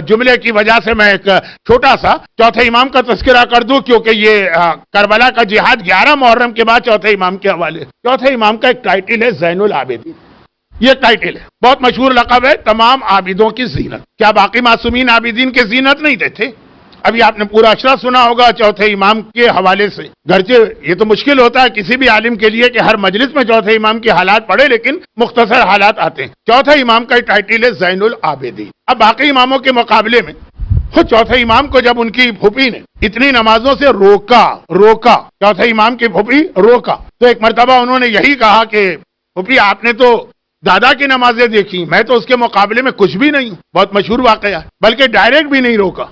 جملے کی وجہ سے میں ایک چھوٹا سا چوتھے امام کا تذکرہ کر دوں، کیونکہ یہ کربلا کا جہاد 11 محرم کے بعد چوتھے امام کے حوالے۔ چوتھے امام کا ایک ٹائٹل ہے زین العابدین، یہ ٹائٹل ہے، بہت مشہور لقب ہے، تمام عابدوں کی زینت۔ کیا باقی معصومین عابدین کے زینت نہیں تھے؟ ابھی آپ نے پورا اشرا سنا ہوگا چوتھے امام کے حوالے سے، گرچہ یہ تو مشکل ہوتا ہے کسی بھی عالم کے لیے کہ ہر مجلس میں چوتھے امام کے حالات پڑھے، لیکن مختصر حالات آتے ہیں۔ چوتھے امام کا ٹائٹل ہے زین العابدین۔ اب باقی اماموں کے مقابلے میں خود چوتھے امام کو جب ان کی پھوپھی نے اتنی نمازوں سے روکا، چوتھے امام کی پھوپھی روکا، تو ایک مرتبہ انہوں نے یہی کہا کہ پھوپھی آپ نے تو دادا کی نمازیں دیکھی، میں تو اس کے مقابلے میں کچھ بھی نہیں ہوں۔ بہت مشہور واقعہ ہے، بلکہ ڈائریکٹ بھی نہیں روکا۔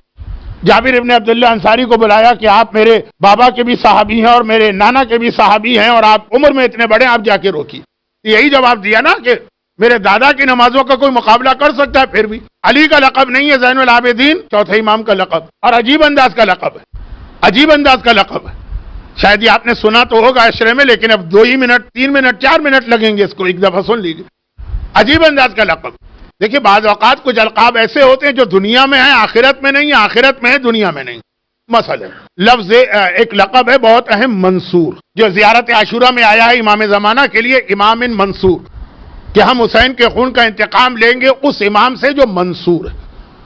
جابر ابن عبداللہ انصاری کو بلایا کہ آپ میرے بابا کے بھی صحابی ہیں اور میرے نانا کے بھی صحابی ہیں اور آپ عمر میں اتنے بڑے، آپ جا کے روکی۔ یہی جواب دیا نا کہ میرے دادا کی نمازوں کا کوئی مقابلہ کر سکتا ہے؟ پھر بھی علی کا لقب نہیں ہے زین العابدین، چوتھے امام کا لقب، اور عجیب انداز کا لقب ہے، عجیب انداز کا لقب ہے۔ شاید یہ آپ نے سنا تو ہوگا عشرے میں، لیکن اب 2 ہی منٹ 3 منٹ 4 منٹ لگیں گے اس کو ایک دفعہ سن لیجیے۔ عجیب انداز کا لقب۔ دیکھیں بعض اوقات کچھ القاب ایسے ہوتے ہیں جو دنیا میں ہیں آخرت میں نہیں، آخرت میں ہے دنیا میں نہیں۔ مثلا لفظ ایک لقب ہے بہت اہم، منصور، جو زیارت عاشورہ میں آیا ہے امام زمانہ کے لیے، امام منصور، کہ ہم حسین کے خون کا انتقام لیں گے اس امام سے جو منصور ہے۔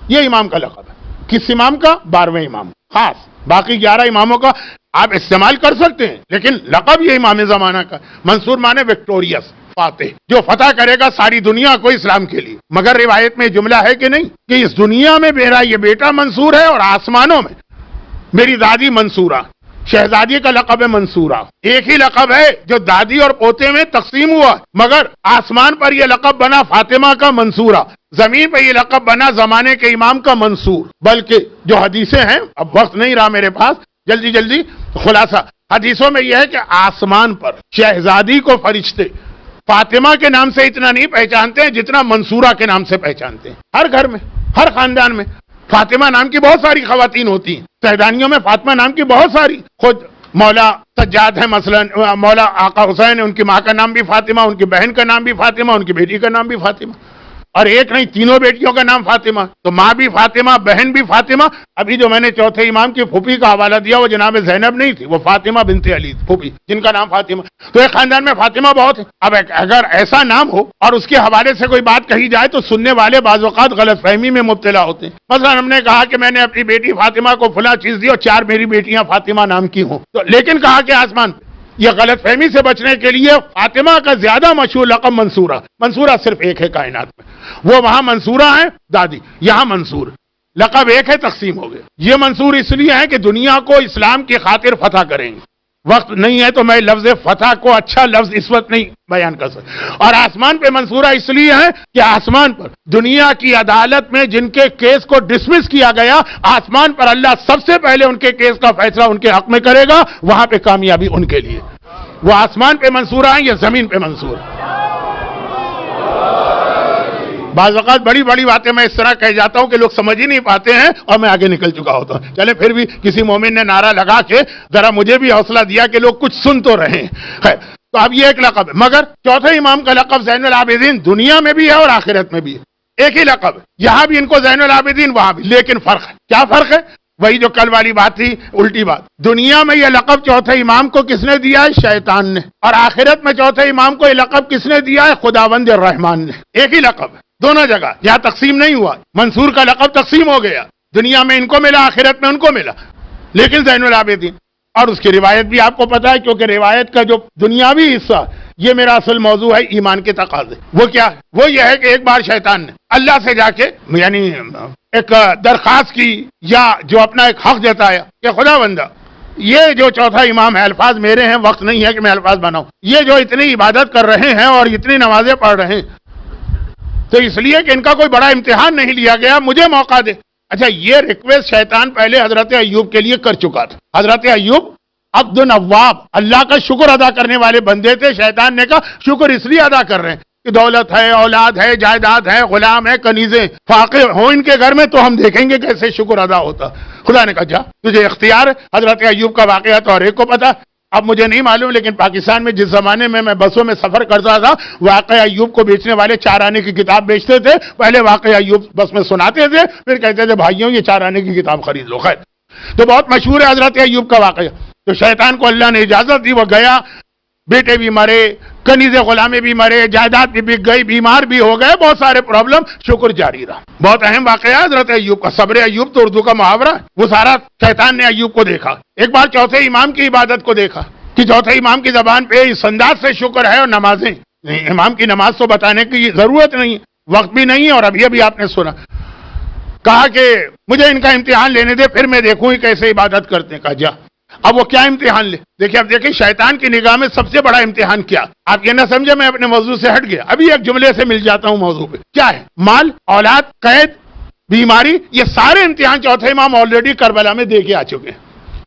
یہ امام کا لقب ہے۔ کس امام کا؟ 12ویں امام، خاص باقی 11 اماموں کا آپ استعمال کر سکتے ہیں، لیکن لقب یہ امام زمانہ کا۔ منصور مانے وکٹوریس، فاتح، جو فتح کرے گا ساری دنیا کو اسلام کے لیے۔ مگر روایت میں جملہ ہے کہ نہیں کہ اس دنیا میں میرا یہ بیٹا منصور ہے اور آسمانوں میں میری دادی منصورہ، شہزادی کا لقب ہے منصورہ۔ ایک ہی لقب ہے جو دادی اور پوتے میں تقسیم ہوا، مگر آسمان پر یہ لقب بنا فاطمہ کا منصورہ، زمین پہ یہ لقب بنا زمانے کے امام کا منصور۔ بلکہ جو حدیثیں ہیں، اب وقت نہیں رہا میرے پاس، جلدی خلاصہ حدیثوں میں یہ ہے کہ آسمان پر شہزادی کو فرشتے فاطمہ کے نام سے اتنا نہیں پہچانتے ہیں جتنا منصورہ کے نام سے پہچانتے ہیں۔ ہر گھر میں، ہر خاندان میں فاطمہ نام کی بہت ساری خواتین ہوتی ہیں، سیدانیوں میں فاطمہ نام کی بہت ساری، خود مولا سجاد ہے مثلا، مولا آقا حسین ہے، ان کی ماں کا نام بھی فاطمہ، ان کی بہن کا نام بھی فاطمہ، ان کی بیٹی کا نام بھی فاطمہ، اور ایک نہیں تینوں بیٹیوں کا نام فاطمہ، تو ماں بھی فاطمہ، بہن بھی فاطمہ۔ ابھی جو میں نے چوتھے امام کی پھوپھی کا حوالہ دیا وہ جناب زینب نہیں تھی، وہ فاطمہ بنت علی پھوپھی، جن کا نام فاطمہ۔ تو ایک خاندان میں فاطمہ بہت ہے۔ اب اگر ایسا نام ہو اور اس کے حوالے سے کوئی بات کہی جائے تو سننے والے بعض اوقات غلط فہمی میں مبتلا ہوتے ہیں۔ مثلا ہم نے کہا کہ میں نے اپنی بیٹی فاطمہ کو فلاں چیز دی اور 4 میری بیٹیاں فاطمہ نام کی ہوں، تو لیکن کہا کہ آسمان پہ۔ یہ غلط فہمی سے بچنے کے لیے فاطمہ کا زیادہ مشہور لقب منصورہ، منصورہ صرف ایک ہے کائنات میں، وہ وہاں منصورہ ہے دادی، یہاں منصور، لقب ایک ہے، تقسیم ہو گیا۔ یہ منصور اس لیے ہے کہ دنیا کو اسلام کی خاطر فتح کریں گے۔ وقت نہیں ہے تو میں لفظ فتح کو اچھا لفظ اس وقت نہیں بیان کر سکتا۔ اور آسمان پہ منصورہ اس لیے ہے کہ آسمان پر دنیا کی عدالت میں جن کے کیس کو ڈسمس کیا گیا، آسمان پر اللہ سب سے پہلے ان کے کیس کا فیصلہ ان کے حق میں کرے گا، وہاں پہ کامیابی ان کے لیے۔ وہ آسمان پہ منصورہ ہیں، یہ زمین پہ منصور ہے۔ بعض اوقات بڑی باتیں میں اس طرح کہہ جاتا ہوں کہ لوگ سمجھ ہی نہیں پاتے ہیں اور میں آگے نکل چکا ہوتا ہوں۔ چلے پھر بھی کسی مومن نے نعرہ لگا کے ذرا مجھے بھی حوصلہ دیا کہ لوگ کچھ سن تو رہے ہیں۔ تو اب یہ ایک لقب ہے، مگر چوتھے امام کا لقب زین العابدین دنیا میں بھی ہے اور آخرت میں بھی ہے، ایک ہی لقب ہے۔ یہاں بھی ان کو زین العابدین، وہاں بھی، لیکن فرق ہے۔ کیا فرق ہے؟ وہی جو کل والی بات تھی، الٹی بات۔ دنیا میں یہ لقب چوتھے امام کو کس نے دیا ہے؟ شیطان نے، اور آخرت میں چوتھے امام کو یہ لقب کس نے دیا ہے؟ خداوند الرحمان نے۔ ایک ہی لقب ہے دونوں جگہ، یہاں تقسیم نہیں ہوا۔ منصور کا لقب تقسیم ہو گیا، دنیا میں ان کو ملا، آخرت میں ان کو ملا، لیکن زین العابدین۔ اور اس کی روایت بھی آپ کو پتا ہے، کیونکہ روایت کا جو دنیاوی حصہ، یہ میرا اصل موضوع ہے ایمان کے تقاضے۔ وہ کیا ہے؟ وہ یہ ہے کہ ایک بار شیطان نے اللہ سے جا کے یعنی ایک درخواست کی یا جو اپنا ایک حق جتایا کہ خدا بندہ، یہ جو چوتھا امام ہے، الفاظ میرے ہیں، وقت نہیں ہے کہ میں الفاظ بناؤں، یہ جو اتنی عبادت کر رہے ہیں اور اتنی نمازیں پڑھ رہے ہیں، تو اس لیے کہ ان کا کوئی بڑا امتحان نہیں لیا گیا، مجھے موقع دے۔ اچھا، یہ ریکویسٹ شیطان پہلے حضرت ایوب کے لیے کر چکا تھا۔ حضرت ایوب عبد نواب، اللہ کا شکر ادا کرنے والے بندے تھے۔ شیطان نے کہا شکر اس لیے ادا کر رہے ہیں کہ دولت ہے، اولاد ہے، جائیداد ہے، غلام ہے، کنیزیں فاقے ہوں ان کے گھر میں، تو ہم دیکھیں گے کیسے شکر ادا ہوتا۔ خدا نے کہا جا، تجھے اختیار ہے۔ حضرت ایوب کا واقعہ تو ہر ایک کو پتا۔ اب مجھے نہیں معلوم، لیکن پاکستان میں جس زمانے میں بسوں میں سفر کرتا تھا، واقعہ ایوب کو بیچنے والے 4 آنے کی کتاب بیچتے تھے. پہلے واقعہ ایوب بس میں سناتے تھے، پھر کہتے تھے بھائیوں یہ 4 آنے کی کتاب خرید لو. خیر، تو بہت مشہور ہے حضرت ایوب کا واقعہ. تو شیطان کو اللہ نے اجازت دی، وہ گیا، بیٹے بھی مرے، کنیز غلامے بھی مرے، جائیداد بھی بک گئی، بیمار بھی ہو گئے، بہت سارے پرابلم، شکر جاری رہا. بہت اہم واقعہ ہے حضرت ایوب کا. صبر ایوب تو اردو کا محاورہ ہے. وہ سارا شیطان نے ایوب کو دیکھا. ایک بار چوتھے امام کی عبادت کو دیکھا کہ چوتھے امام کی زبان پہ اس انداز سے شکر ہے، اور نمازیں، امام کی نماز تو بتانے کی ضرورت نہیں، وقت بھی نہیں ہے، اور ابھی آپ نے سنا. کہا کہ مجھے ان کا امتحان لینے دے، پھر میں دیکھوں ہی کیسے عبادت کرتے ہیں. کہا جا. اب وہ کیا امتحان لے؟ دیکھیں، اب دیکھیں شیطان کی نگاہ میں سب سے بڑا امتحان کیا. آپ یہ نہ سمجھے میں اپنے موضوع سے ہٹ گیا، ابھی ایک جملے سے مل جاتا ہوں موضوع پہ. کیا ہے؟ مال، اولاد، قید، بیماری، یہ سارے امتحان چوتھے امام آلریڈی کربلا میں دے کے آ چکے ہیں.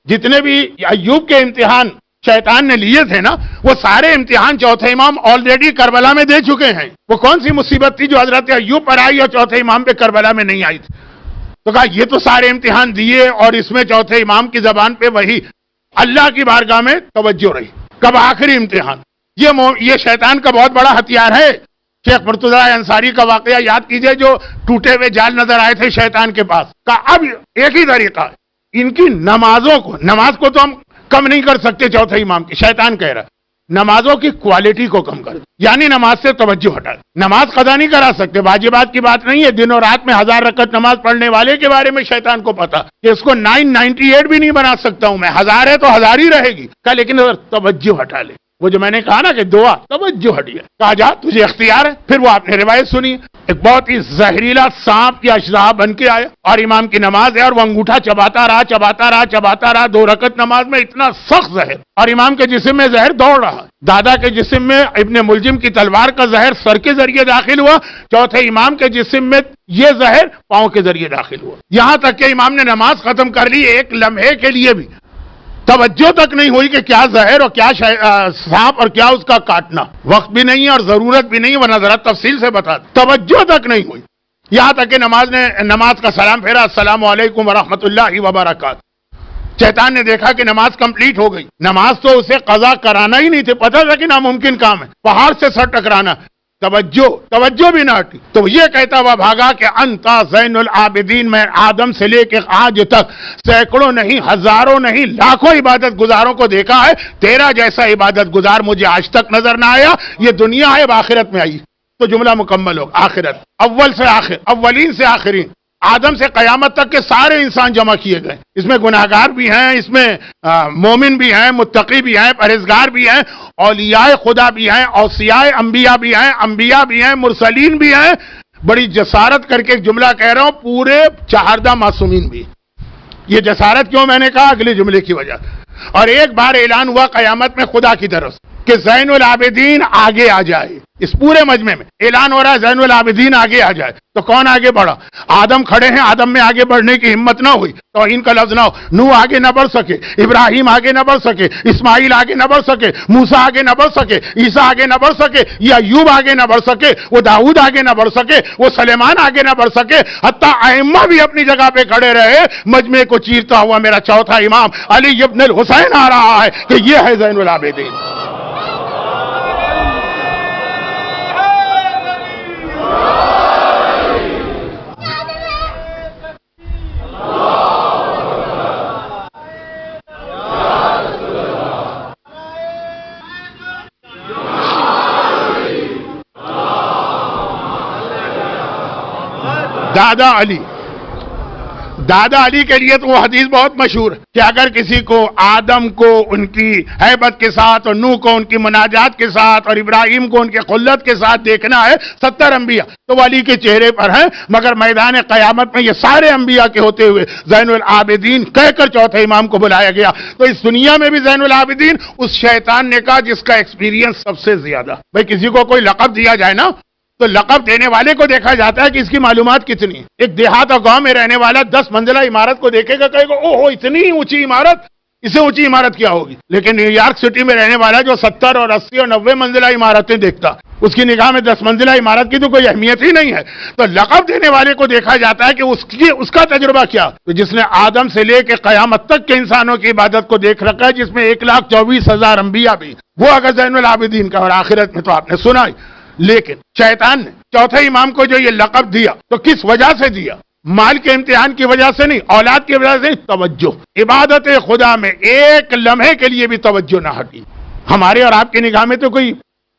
جتنے بھی ایوب کے امتحان شیطان نے لیے تھے نا، وہ سارے امتحان چوتھے امام آلریڈی کربلا میں دے چکے ہیں. وہ کون سی مصیبت تھی جو حضرت ایوب پر آئی اور چوتھے امام پہ کربلا میں نہیں آئی تھی؟ تو کہا یہ تو سارے امتحان دیے، اور اس میں چوتھے امام کی زبان پہ وہی اللہ کی بارگاہ میں توجہ رہی. کب آخری امتحان. یہ شیطان کا بہت بڑا ہتھیار ہے. شیخ مرتضیٰ انصاری کا واقعہ یاد کیجئے، جو ٹوٹے ہوئے جال نظر آئے تھے شیطان کے پاس. کہا اب ایک ہی طریقہ ہے، ان کی نمازوں کو، نماز کو تو ہم کم نہیں کر سکتے چوتھے امام کی، شیطان کہہ رہا نمازوں کی کوالٹی کو کم کر، یعنی نماز سے توجہ ہٹا. نماز قضا نہیں کرا سکتے، واجبات کی بات نہیں ہے. دن اور رات میں 1000 رکعت نماز پڑھنے والے کے بارے میں شیطان کو پتا کہ اس کو 998 بھی نہیں بنا سکتا ہوں میں. 1000 ہے تو 1000 ہی رہے گی. کہا لیکن اگر توجہ ہٹا لے، وہ جو میں نے کہا نا کہ دعا توجہ ہٹی ہے، کہا جا تجھے اختیار ہے. پھر وہ آپ نے روایت سنی، ایک بہت ہی زہریلا سانپ کی اشرح بن کے آیا، اور امام کی نماز ہے، اور وہ انگوٹھا چباتا رہا 2 رکعت نماز میں، اتنا سخت زہر، اور امام کے جسم میں زہر دوڑ رہا. دادا کے جسم میں ابن ملجم کی تلوار کا زہر سر کے ذریعے داخل ہوا، چوتھے امام کے جسم میں یہ زہر پاؤں کے ذریعے داخل ہوا. یہاں تک کہ امام نے نماز ختم کر لی، ایک لمحے کے لیے بھی توجہ تک نہیں ہوئی کہ کیا زہر اور کیا سانپ اور کیا اس کا کاٹنا. وقت بھی نہیں اور ضرورت بھی نہیں، ورنہ ذرا تفصیل سے بتا دیں. توجہ تک نہیں ہوئی. یہاں تک کہ نماز کا سلام پھیرا، السلام علیکم ورحمۃ اللہ وبرکاتہ. شیطان نے دیکھا کہ نماز کمپلیٹ ہو گئی. نماز تو اسے قضا کرانا ہی نہیں تھے، پتہ تھا کہ ناممکن کام ہے، پہاڑ سے سر ٹکرانا. توجہ بھی نہ ہٹی. تو یہ کہتا ہوا بھاگا کہ انتا زین العابدین، میں آدم سے لے کے آج تک سینکڑوں نہیں، ہزاروں نہیں، لاکھوں عبادت گزاروں کو دیکھا ہے، تیرا جیسا عبادت گزار مجھے آج تک نظر نہ آیا. یہ دنیا ہے، آخرت میں آئی تو جملہ مکمل ہوگا. آخرت، اول سے آخر، اولین سے آخرین، آدم سے قیامت تک کے سارے انسان جمع کیے گئے. اس میں گناہگار بھی ہیں، اس میں مومن بھی ہیں، متقی بھی ہیں، پرہیزگار بھی ہیں، اولیاء خدا بھی ہیں، اوصیاء انبیاء بھی ہیں، انبیاء بھی ہیں، مرسلین بھی ہیں. بڑی جسارت کر کے ایک جملہ کہہ رہا ہوں، پورے 14 معصومین بھی. یہ جسارت کیوں میں نے کہا؟ اگلے جملے کی وجہ. اور ایک بار اعلان ہوا قیامت میں خدا کی طرف کہ زین العابدین آگے آ جائے. اس پورے مجمع میں اعلان ہو رہا ہے زین العابدین آگے آ جائے. تو کون آگے بڑھا؟ آدم کھڑے ہیں، آدم میں آگے بڑھنے کی ہمت نہ ہوئی، توہین کا لفظ نہ ہو. نوح آگے نہ بڑھ سکے، ابراہیم آگے نہ بڑھ سکے، اسماعیل آگے نہ بڑھ سکے، موسیٰ آگے نہ بڑھ سکے، عیسیٰ آگے نہ بڑھ سکے، یا ایوب آگے نہ بڑھ سکے، وہ داؤد آگے نہ بڑھ سکے، وہ سلیمان آگے نہ بڑھ سکے. حتیٰ ائمہ بھی اپنی جگہ پہ کھڑے رہے. مجمع کو چیرتا ہوا میرا چوتھا امام علی ابن الحسین آ رہا ہے کہ یہ ہے زین العابدین. دادا علی کے لیے تو وہ حدیث بہت مشہور ہے کہ اگر کسی کو آدم کو ان کی ہیبت کے ساتھ، اور نوح کو ان کی مناجات کے ساتھ، اور ابراہیم کو ان کے خلت کے ساتھ دیکھنا ہے، 70 انبیاء تو وہ علی کے چہرے پر ہیں. مگر میدان قیامت میں یہ سارے انبیاء کے ہوتے ہوئے زین العابدین کہہ کر چوتھے امام کو بلایا گیا. تو اس دنیا میں بھی زین العابدین اس شیطان نے کہا جس کا ایکسپیرینس سب سے زیادہ. بھائی کسی کو کوئی لقب دیا جائے نا، تو لقب دینے والے کو دیکھا جاتا ہے کہ اس کی معلومات کتنی ہے. ایک دیہات اور گاؤں میں رہنے والا 10 منزلہ عمارت کو دیکھے گا، کہے گا اوہو اتنی اونچی عمارت، اس سے اونچی عمارت کیا ہوگی؟ لیکن نیو یارک سٹی میں رہنے والا جو 70 اور 80 اور 90 منزلہ عمارتیں دیکھتا، اس کی نگاہ میں 10 منزلہ عمارت کی تو کوئی اہمیت ہی نہیں ہے. تو لقب دینے والے کو دیکھا جاتا ہے کہ اس کا تجربہ کیا، تو جس نے آدم سے لے کے قیامت تک کے انسانوں کی عبادت کو دیکھ رکھا ہے، جس میں 1,24,000 انبیاء بھی، وہ اگر زین العابدین کا، اور آخرت میں تو آپ نے سنا ہی. لیکن شیطان نے چوتھے امام کو جو یہ لقب دیا تو کس وجہ سے دیا؟ مال کے امتحان کی وجہ سے نہیں، اولاد کی وجہ سے نہیں، توجہ. عبادت خدا میں ایک لمحے کے لیے بھی توجہ نہ ہٹی. ہمارے اور آپ کی نگاہ میں تو کوئی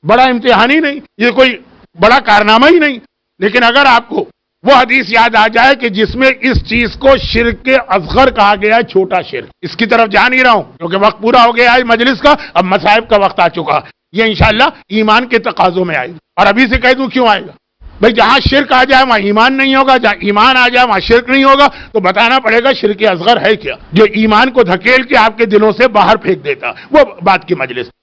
بڑا امتحان ہی نہیں، یہ کوئی بڑا کارنامہ ہی نہیں. لیکن اگر آپ کو وہ حدیث یاد آ جائے کہ جس میں اس چیز کو شرک اصغر کہا گیا ہے، چھوٹا شرک، اس کی طرف جا نہیں رہا ہوں کیونکہ وقت پورا ہو گیا ہے مجلس کا، اب مصائب کا وقت آ چکا. یہ انشاءاللہ ایمان کے تقاضوں میں آئے گا. اور ابھی سے کہہ دوں کیوں آئے گا؟ بھئی جہاں شرک آ جائے وہاں ایمان نہیں ہوگا، جہاں ایمان آ جائے وہاں شرک نہیں ہوگا. تو بتانا پڑے گا شرک اصغر ہے کیا، جو ایمان کو دھکیل کے آپ کے دلوں سے باہر پھینک دیتا. وہ بات کی مجلس.